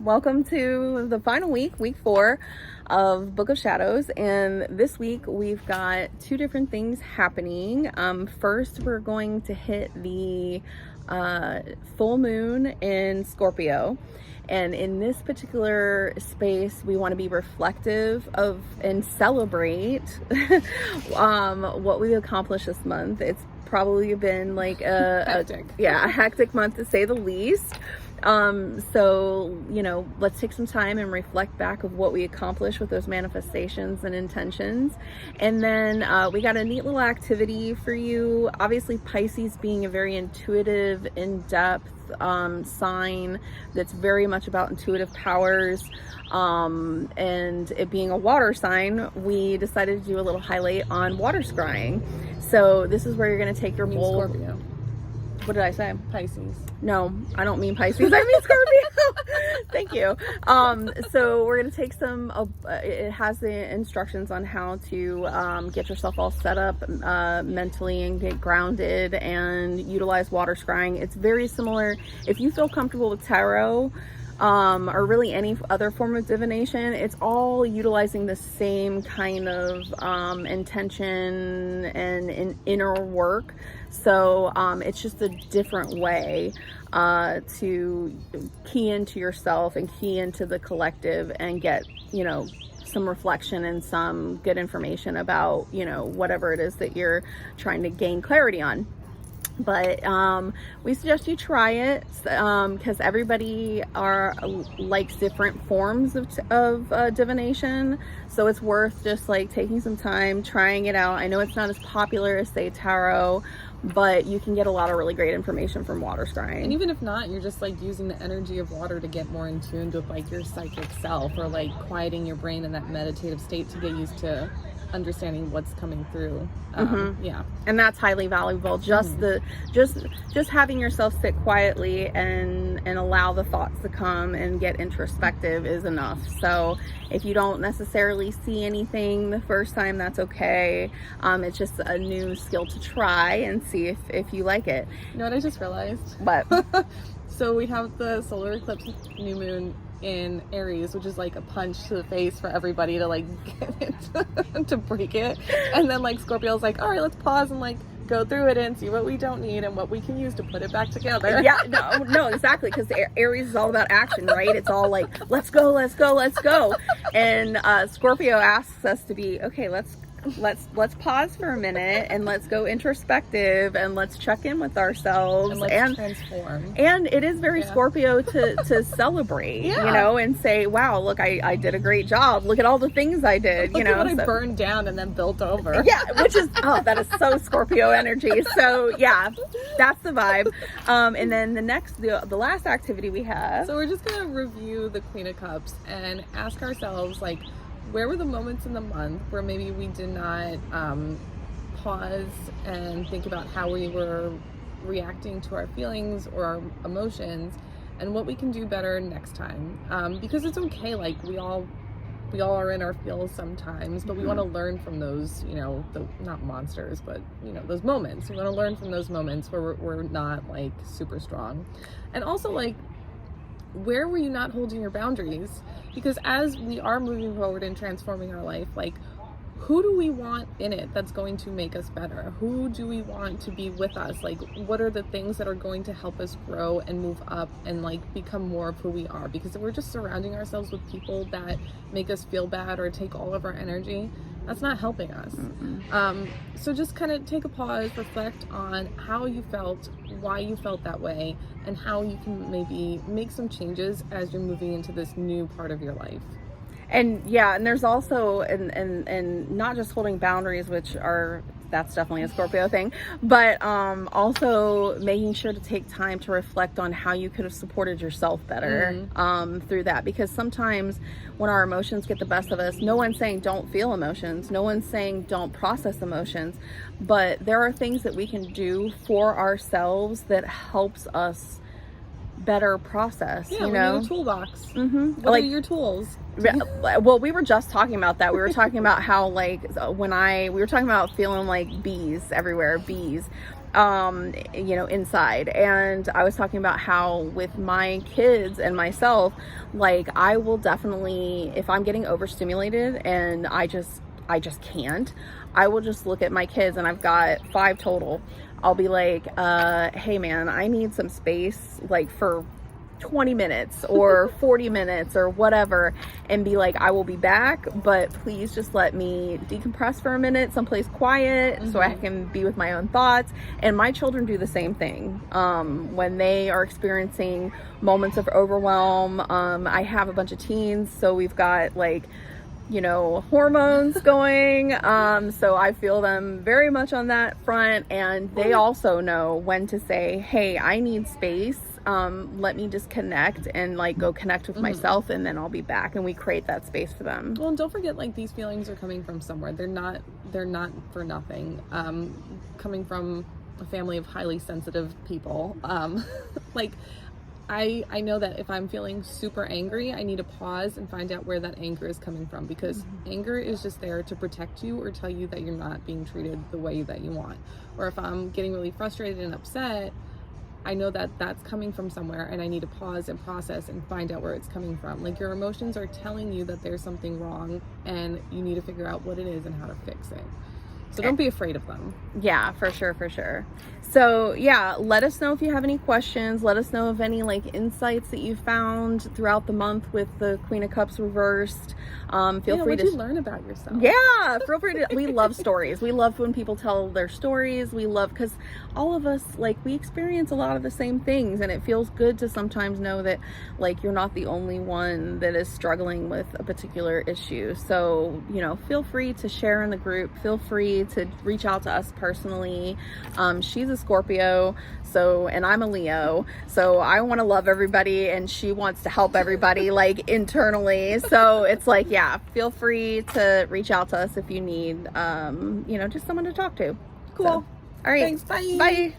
Welcome to the final week 4 of Book of Shadows, and this week we've got 2 different things happening. First, we're going to hit the full moon in Scorpio, and in this particular space we want to be reflective of and celebrate what we accomplished this month. It's probably been like a hectic month to say the least. So, let's take some time and reflect back of what we accomplished with those manifestations and intentions. And then we got a neat little activity for you. Obviously, Pisces being a very intuitive, in-depth sign that's very much about intuitive powers, and it being a water sign, we decided to do a little highlight on water scrying. So this is where you're going to take your bowl. Scorpio. What did I say? Pisces. No, I don't mean Pisces. I mean Scorpio. Thank you. So we're going to take some, it has the instructions on how to get yourself all set up mentally and get grounded and utilize water scrying. It's very similar. If you feel comfortable with tarot, or really any other form of divination, it's all utilizing the same kind of intention and inner work. So it's just a different way to key into yourself and key into the collective and get, some reflection and some good information about, whatever it is that you're trying to gain clarity on. But we suggest you try it because everybody likes different forms of divination. So it's worth just taking some time, trying it out. I know it's not as popular as, say, tarot, but you can get a lot of really great information from water scrying. And even if not, you're just using the energy of water to get more in tune with your psychic self, or quieting your brain in that meditative state to get used to understanding what's coming through. Yeah, and that's highly valuable. Just just having yourself sit quietly and allow the thoughts to come and get introspective is enough. So if you don't necessarily see anything the first time, that's okay. It's just a new skill to try and see if you like it. You know what I just realized? What? So we have the solar eclipse new moon in Aries, which is a punch to the face for everybody to get it to break it, and then Scorpio's all right, let's pause and go through it and see what we don't need and what we can use to put it back together. Yeah, no, exactly, because Aries is all about action, right? It's all let's go, and Scorpio asks us to be okay. Let's pause for a minute and let's go introspective and let's check in with ourselves and let's transform. And it is very Scorpio to celebrate, and say, wow, look, I did a great job. Look at all the things I did. Look at what I burned down and then built over. Yeah, which is that is so Scorpio energy. So yeah, that's the vibe. And then the last activity we have. So we're just gonna review the Queen of Cups and ask ourselves where were the moments in the month where maybe we did not pause and think about how we were reacting to our feelings or our emotions, and what we can do better next time. Because it's okay, we all are in our feels sometimes, but we want to learn from those, not monsters, but those moments. We want to learn from those moments where we're not super strong. And also where were you not holding your boundaries? Because as we are moving forward and transforming our life, who do we want in it that's going to make us better? Who do we want to be with us? What are the things that are going to help us grow and move up and become more of who we are? Because if we're just surrounding ourselves with people that make us feel bad or take all of our energy, that's not helping us. So just kind of take a pause, reflect on how you felt, why you felt that way, and how you can maybe make some changes as you're moving into this new part of your life. And there's also and not just holding boundaries, that's definitely a Scorpio thing, but also making sure to take time to reflect on how you could have supported yourself better through that. Because sometimes when our emotions get the best of us, no one's saying don't feel emotions, no one's saying don't process emotions, but there are things that we can do for ourselves that helps us better process. We need a toolbox. What are your tools? Well, we were just talking about that. We were talking about how we were talking about feeling like bees everywhere, you know, inside. And I was talking about how with my kids and myself, like I will definitely, if I'm getting overstimulated and I just can't, I will just look at my kids, and I've got 5 total. I'll be like, hey man, I need some space, like for 20 minutes or 40 minutes or whatever, and be like, I will be back, but please just let me decompress for a minute someplace quiet so I can be with my own thoughts. And my children do the same thing when they are experiencing moments of overwhelm. I have a bunch of teens, so we've got like, you know, hormones going. So I feel them very much on that front, and they also know when to say, hey, I need space. Let me just connect and like go connect with myself, and then I'll be back. And we create that space for them. Well, and don't forget, like, these feelings are coming from somewhere. They're not for nothing. Coming from a family of highly sensitive people. Like, I know that if I'm feeling super angry, I need to pause and find out where that anger is coming from, because anger is just there to protect you or tell you that you're not being treated the way that you want. Or if I'm getting really frustrated and upset, I know that that's coming from somewhere, and I need to pause and process and find out where it's coming from. Like, your emotions are telling you that there's something wrong, and you need to figure out what it is and how to fix it. So don't be afraid of them. Yeah, for sure, for sure. So yeah, let us know if you have any questions. Let us know of any like insights that you found throughout the month with the Queen of Cups reversed. Feel free what to you learn about yourself. Yeah, feel free to. We love stories. We love when people tell their stories. We love, because all of us, like, we experience a lot of the same things, and it feels good to sometimes know that like you're not the only one that is struggling with a particular issue. So, you know, feel free to share in the group. Feel free to reach out to us personally. She's a Scorpio, so, and I'm a Leo, so I want to love everybody, and she wants to help everybody like internally. So it's like, yeah, feel free to reach out to us if you need, you know, just someone to talk to. Cool. So, all right. Thanks. Bye. Bye.